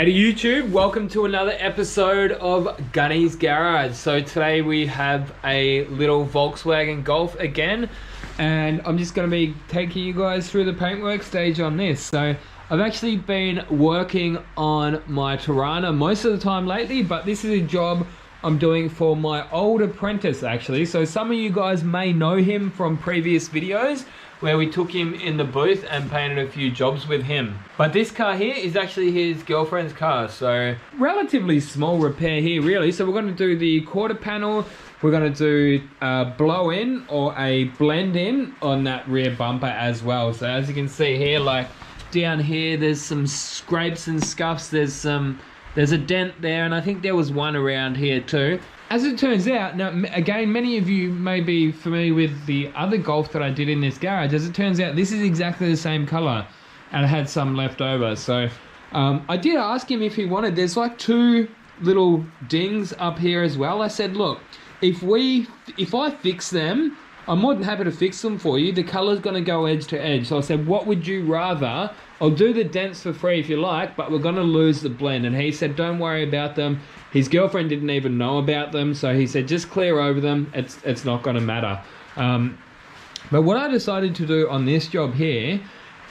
G'day YouTube, welcome to another episode of Gunny's Garage. So today we have a little Volkswagen Golf again, and I'm just going to be taking you guys through the paintwork stage on this. So I've actually been working on my Tirana most of the time lately, but this is a job I'm doing for my old apprentice actually. So some of you guys may know him from previous videos where we took him in the booth and painted a few jobs with him. But this car here is actually his girlfriend's car, so relatively small repair here really. So we're going to do the quarter panel, we're going to do a blow in or a blend in on that rear bumper as well. So as you can see here, like down here there's some scrapes and scuffs, there's a dent there, and I think there was one around here too. As it turns out, now again, many of you may be familiar with the other Golf that I did in this garage. As it turns out, this is exactly the same color and I had some left over. So I did ask him if he wanted, there's like two little dings up here as well. I said, look, if I fix them, I'm more than happy to fix them for you. The color's gonna go edge to edge. So I said, what would you rather? I'll do the dents for free if you like, but we're gonna lose the blend. And he said, don't worry about them. His girlfriend didn't even know about them, so he said, just clear over them. It's not gonna matter. But what I decided to do on this job here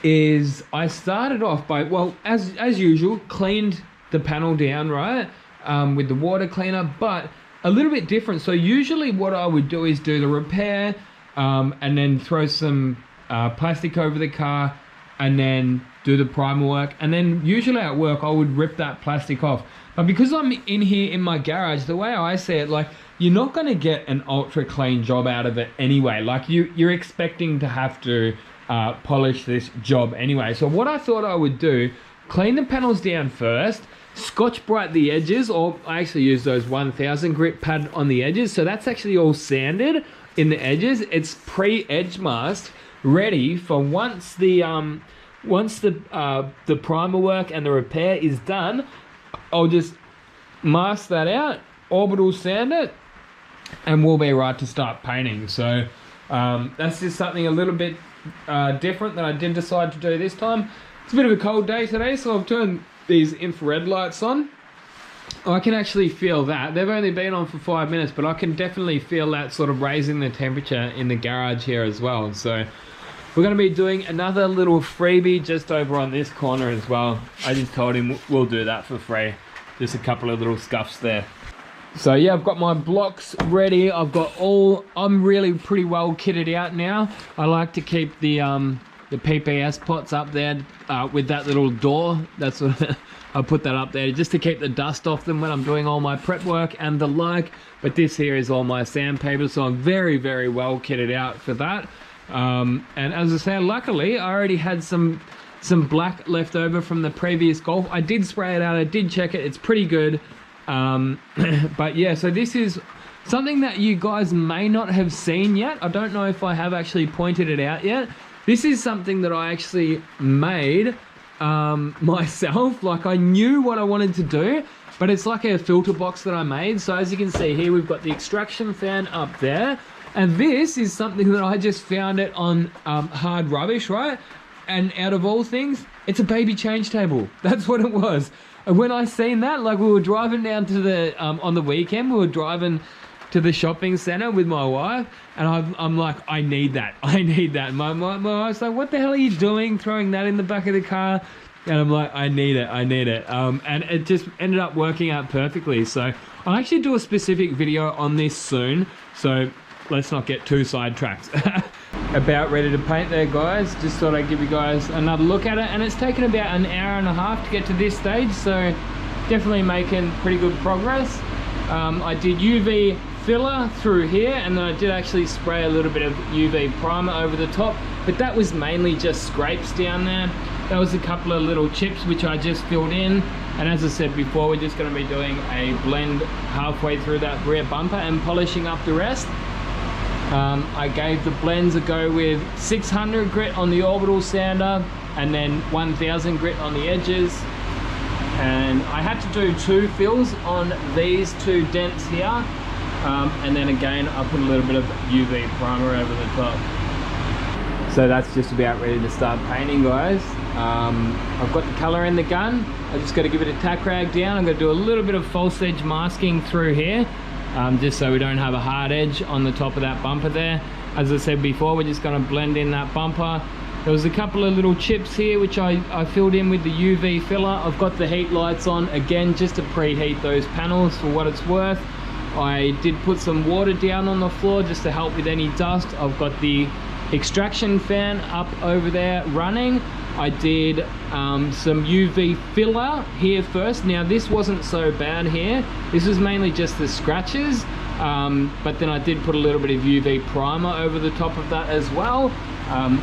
is I started off by, well, as usual, cleaned the panel down, right? With the water cleaner, but a little bit different. So usually what I would do is do the repair and then throw some plastic over the car and then do the primer work. And then usually at work, I would rip that plastic off. But because I'm in here in my garage, the way I see it, like, you're not gonna get an ultra clean job out of it anyway. Like you're expecting to have to polish this job anyway. So what I thought I would do, clean the panels down first, Scotch Brite the edges, or I actually use those 1000 grit pad on the edges. So that's actually all sanded in the edges. It's pre-edge masked, ready for once the primer work and the repair is done, I'll just mask that out, orbital sand it, and we'll be right to start painting. So that's just something a little bit different that I did decide to do this time. It's a bit of a cold day today, so I've turned these infrared lights on. I can actually feel that. They've only been on for 5 minutes, but I can definitely feel that sort of raising the temperature in the garage here as well. So we're going to be doing another little freebie just over on this corner as well. I just told him we'll do that for free. Just a couple of little scuffs there. So yeah, I've got my blocks ready. I'm really pretty well kitted out now. I like to keep the PPS pots up there with that little door. That's what I put that up there just to keep the dust off them when I'm doing all my prep work and the like. But this here is all my sandpaper, so I'm very, very well kitted out for that. And as I said, luckily I already had some black left over from the previous Golf. I did spray it out, I did check it, it's pretty good. But yeah, so this is something that you guys may not have seen yet. I don't know if I have actually pointed it out yet. This is something that I actually made myself. Like, I knew what I wanted to do, but it's like a filter box that I made. So as you can see here, we've got the extraction fan up there. And this is something that I just found it on Hard Rubbish, right? And out of all things, it's a baby change table. That's what it was. And when I seen that, like, we were driving down to the, on the weekend, we were driving to the shopping center with my wife, and I'm like, I need that. I need that. My wife's like, what the hell are you doing throwing that in the back of the car? And I'm like, I need it, I need it. And it just ended up working out perfectly. So I'll actually do a specific video on this soon. So let's not get too sidetracked. About ready to paint there, guys. Just thought I'd give you guys another look at it. And it's taken about an hour and a half to get to this stage. So definitely making pretty good progress. I did UV filler through here, and then I did actually spray a little bit of UV primer over the top, but that was mainly just scrapes down there. That was a couple of little chips which I just filled in, and as I said before, we're just going to be doing a blend halfway through that rear bumper and polishing up the rest. I gave the blends a go with 600 grit on the orbital sander and then 1000 grit on the edges, and I had to do 2 fills on these 2 dents here. And then again, I put a little bit of UV primer over the top. So that's just about ready to start painting, guys. I've got the color in the gun. I just got to give it a tack rag down. I'm going to do a little bit of false edge masking through here, just so we don't have a hard edge on the top of that bumper there. As I said before, we're just going to blend in that bumper. There was a couple of little chips here which I filled in with the UV filler. I've got the heat lights on again just to preheat those panels for what it's worth. I did put some water down on the floor just to help with any dust. I've got the extraction fan up over there running. I did some UV filler here first. Now this wasn't so bad here. This was mainly just the scratches, but then I did put a little bit of UV primer over the top of that as well.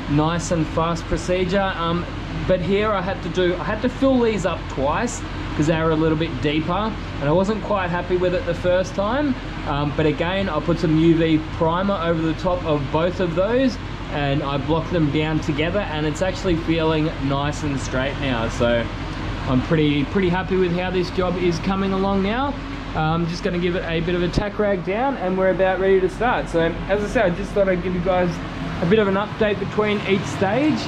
Nice and fast procedure. But here I had to fill these up twice because they were a little bit deeper, and I wasn't quite happy with it the first time. But again, I put some UV primer over the top of both of those, and I blocked them down together, and it's actually feeling nice and straight now. So I'm pretty happy with how this job is coming along now. I'm just going to give it a bit of a tack rag down, and we're about ready to start. So as I said, I just thought I'd give you guys a bit of an update between each stage.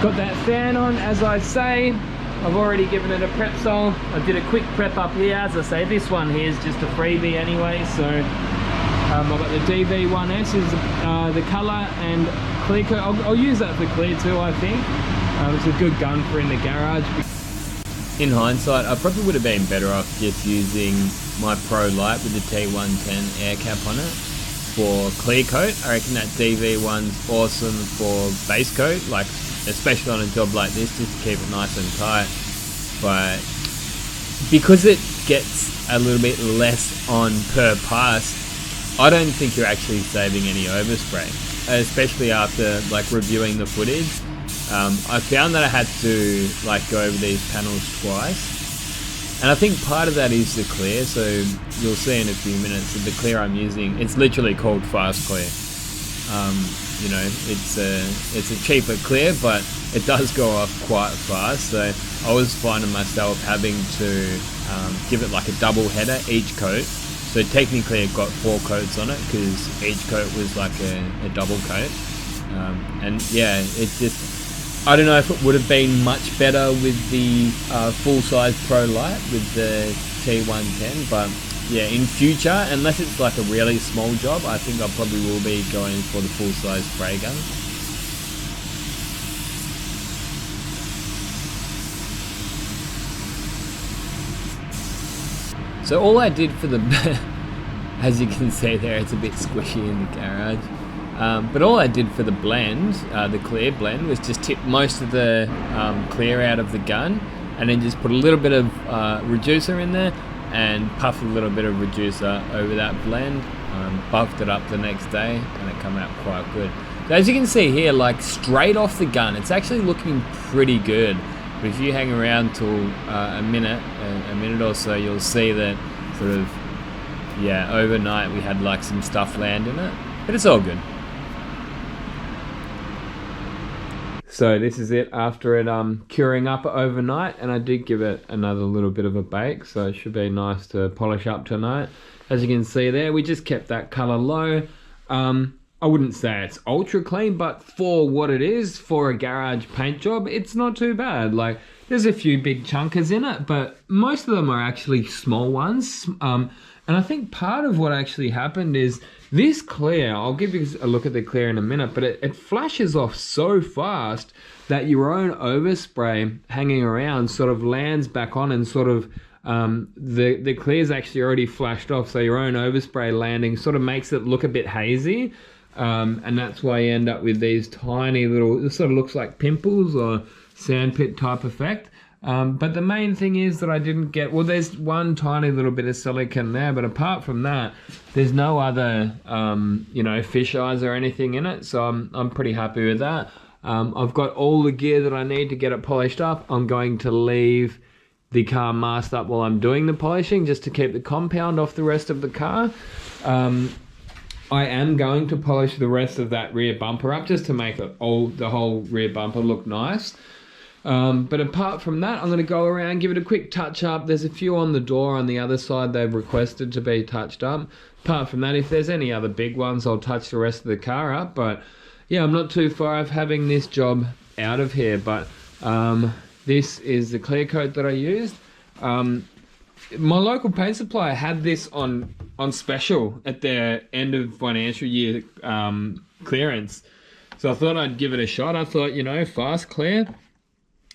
Got that fan on, as I say. I've already given it a prep sole. I did a quick prep up here. As I say, this one here is just a freebie anyway. So I've got the DV1S is the colour and clear coat. I'll use that for clear too, I think. It's a good gun for in the garage. In hindsight, I probably would have been better off just using my Pro Light with the T110 air cap on it for clear coat. I reckon that DV1's awesome for base coat, like especially on a job like this, just to keep it nice and tight. But because it gets a little bit less on per pass, I don't think you're actually saving any overspray, especially after like reviewing the footage. I found that I had to like go over these panels twice, and I think part of that is the clear. So you'll see in a few minutes that the clear I'm using, it's literally called Fast Clear. You know, it's a cheaper clear, but it does go off quite fast. So I was finding myself having to give it like a double header each coat. So technically it got 4 coats on it because each coat was like a double coat. And yeah, it just, I don't know if it would have been much better with the full-size Pro Light with the T110, but yeah, in future, unless it's like a really small job, I think I probably will be going for the full-size spray gun. So all I did for the, as you can see there, it's a bit squishy in the garage. But all I did for the blend, the clear blend, was just tip most of the clear out of the gun, and then just put a little bit of reducer in there, and puff a little bit of reducer over that blend. Buffed it up the next day, and it came out quite good. So as you can see here, like straight off the gun, it's actually looking pretty good. But if you hang around till a minute or so, you'll see that sort of, yeah, overnight we had like some stuff land in it, but it's all good. So this is it after it curing up overnight, and I did give it another little bit of a bake, so it should be nice to polish up tonight. As you can see there, we just kept that color low. I wouldn't say it's ultra clean, but for what it is, for a garage paint job, it's not too bad. Like, there's a few big chunkers in it, but most of them are actually small ones. And I think part of what actually happened is this clear, I'll give you a look at the clear in a minute, but it flashes off so fast that your own overspray hanging around sort of lands back on, and sort of the clear's actually already flashed off, so your own overspray landing sort of makes it look a bit hazy. And that's why you end up with these tiny little, it sort of looks like pimples or sandpit type effect. But the main thing is that I didn't get, well, there's one tiny little bit of silicone there, but apart from that, there's no other, you know, fish eyes or anything in it. So I'm pretty happy with that. I've got all the gear that I need to get it polished up. I'm going to leave the car masked up while I'm doing the polishing, just to keep the compound off the rest of the car. I am going to polish the rest of that rear bumper up, just to make the whole rear bumper look nice. But apart from that, I'm going to go around, give it a quick touch up. There's a few on the door on the other side they've requested to be touched up. Apart from that, if there's any other big ones, I'll touch the rest of the car up. But yeah, I'm not too far of having this job out of here, but this is the clear coat that I used. My local paint supplier had this on special at their end of financial year clearance. So I thought I'd give it a shot. I thought, you know, fast clear,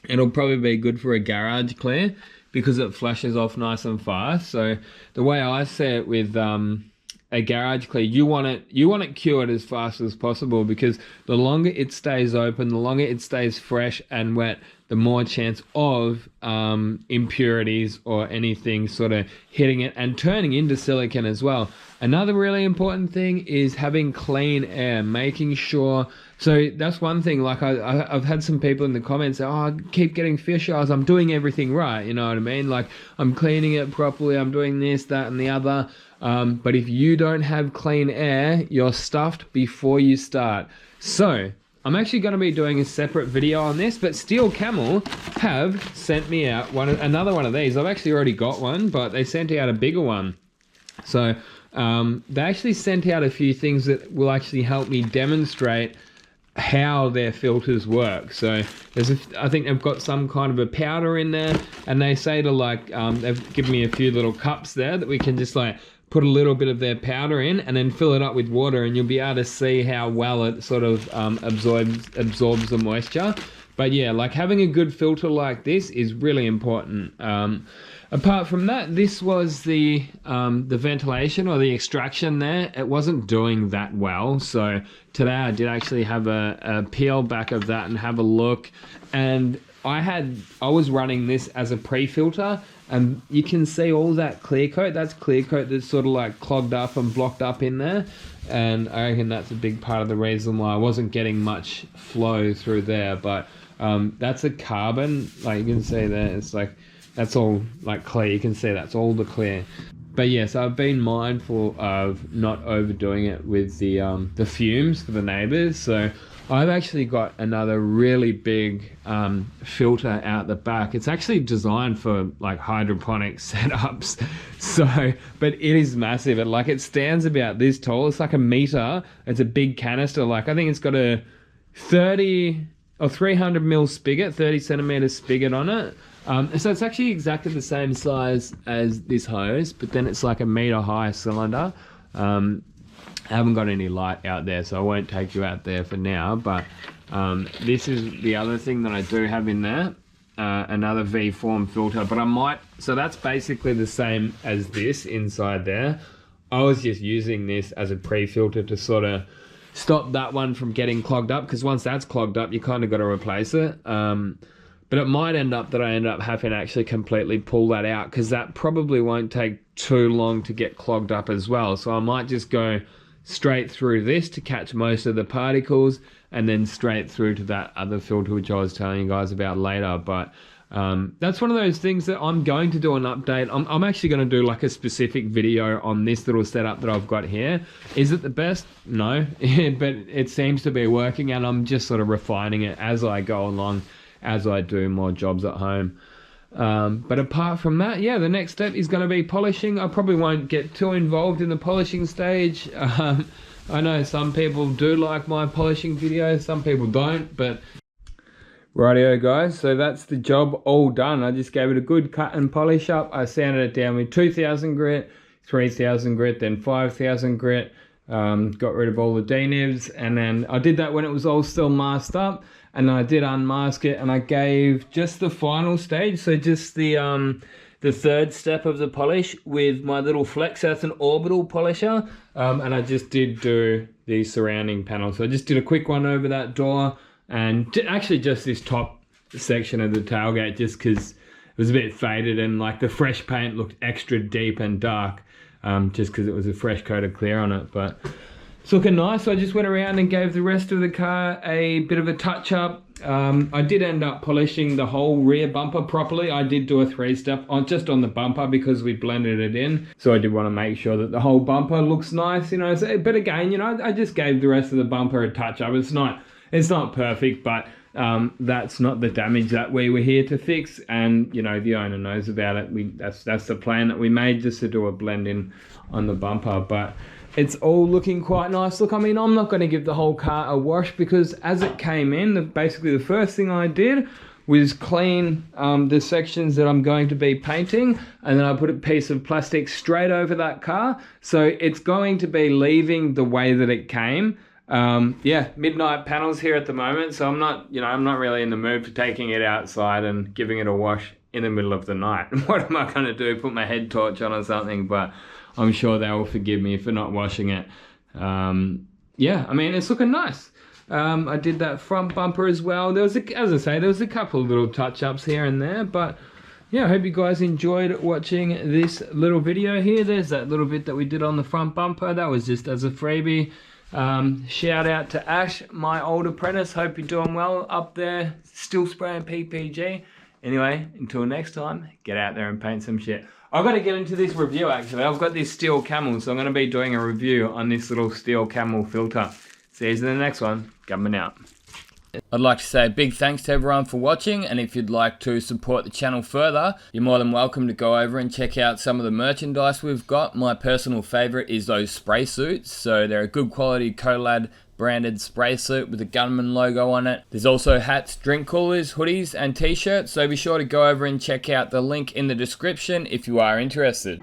it'll probably be good for a garage clear because it flashes off nice and fast. So the way I see it with a garage clear, you want it cured as fast as possible, because the longer it stays open, the longer it stays fresh and wet, the more chance of impurities or anything sort of hitting it and turning into silicone as well. Another really important thing is having clean air, making sure. So that's one thing, like I've had some people in the comments say, oh, I keep getting fish eyes, I'm doing everything right, you know what I mean? Like, I'm cleaning it properly, I'm doing this, that, and the other. But if you don't have clean air, you're stuffed before you start. So I'm actually going to be doing a separate video on this, but Steel Camel have sent me out another one of these. I've actually already got one, but they sent out a bigger one. So they actually sent out a few things that will actually help me demonstrate how their filters work. So I think they've got some kind of a powder in there, and they say to like, they've given me a few little cups there that we can just like put a little bit of their powder in and then fill it up with water, and you'll be able to see how well it sort of absorbs the moisture. But yeah, like having a good filter like this is really important. Apart from that, this was the ventilation or the extraction there. It wasn't doing that well. So today I did actually have a peel back of that and have a look. And I was running this as a pre-filter, and you can see all that clear coat. That's clear coat that's sort of like clogged up and blocked up in there. And I reckon that's a big part of the reason why I wasn't getting much flow through there. But that's a carbon, like you can see there, it's like, that's all like clear. You can see that's all the clear. But yes, I've been mindful of not overdoing it with the fumes for the neighbors. So I've actually got another really big filter out the back. It's actually designed for like hydroponic setups. So, but it is massive. It stands about this tall. It's like a meter. It's a big canister. Like, I think it's got a 30 or 300 mil spigot, 30 centimeter spigot on it. So it's actually exactly the same size as this hose, but then it's like a meter high cylinder. I haven't got any light out there, so I won't take you out there for now, but this is the other thing that I do have in there, another V-form filter, but so that's basically the same as this inside there. I was just using this as a pre-filter to sort of stop that one from getting clogged up, because once that's clogged up, you kind of got to replace it. But it might end up that I end up having to actually completely pull that out, because that probably won't take too long to get clogged up as well. So I might just go straight through this to catch most of the particles, and then straight through to that other filter which I was telling you guys about later. But that's one of those things that I'm going to do an update. I'm actually going to do like a specific video on this little setup that I've got here. Is it the best? No, but it seems to be working, and I'm just sort of refining it as I go along, as I do more jobs at home. But apart from that, yeah, the next step is going to be polishing. I probably won't get too involved in the polishing stage. I know some people do like my polishing videos, some people don't, but rightio guys, so that's the job all done. I just gave it a good cut and polish up. I sanded it down with 2000 grit, 3000 grit, then 5000 grit, got rid of all the denibs, and then I did that when it was all still masked up, and I did unmask it, and I gave just the final stage, so just the third step of the polish with my little flex. That's an orbital polisher, and I just did do the surrounding panel. So I just did a quick one over that door, and actually just this top section of the tailgate, just because it was a bit faded, and like the fresh paint looked extra deep and dark, just because it was a fresh coat of clear on it. But it's looking nice. So I just went around and gave the rest of the car a bit of a touch up. I did end up polishing the whole rear bumper properly. I did do a 3-step just on the bumper because we blended it in. So I did want to make sure that the whole bumper looks nice, you know. So, but again, you know, I just gave the rest of the bumper a touch up. It's not perfect, but that's not the damage that we were here to fix. And you know, the owner knows about it. That's the plan that we made, just to do a blend in on the bumper. But it's all looking quite nice. Look, I mean, I'm not going to give the whole car a wash because as it came in, basically the first thing I did was clean the sections that I'm going to be painting, and then I put a piece of plastic straight over that car. So it's going to be leaving the way that it came. Yeah, midnight panels here at the moment, so I'm not really in the mood for taking it outside and giving it a wash in the middle of the night. What am I going to do? Put my head torch on or something? But I'm sure they will forgive me for not washing it. Yeah, I mean, it's looking nice. I did that front bumper as well. There was, as I say, there was a couple of little touch-ups here and there, but yeah, I hope you guys enjoyed watching this little video here. There's that little bit that we did on the front bumper. That was just as a freebie. Shout out to Ash, my old apprentice. Hope you're doing well up there, still spraying PPG. Anyway, until next time, get out there and paint some shit. I've got to get into this review actually. I've got this steel camel, so I'm going to be doing a review on this little steel camel filter. See you in the next one. Gunman out. I'd like to say a big thanks to everyone for watching, and if you'd like to support the channel further, you're more than welcome to go over and check out some of the merchandise we've got. My personal favourite is those spray suits, so they're a good quality Colad branded spray suit with the Gunman logo on it. There's also hats, drink coolers, hoodies and t-shirts, so be sure to go over and check out the link in the description if you are interested.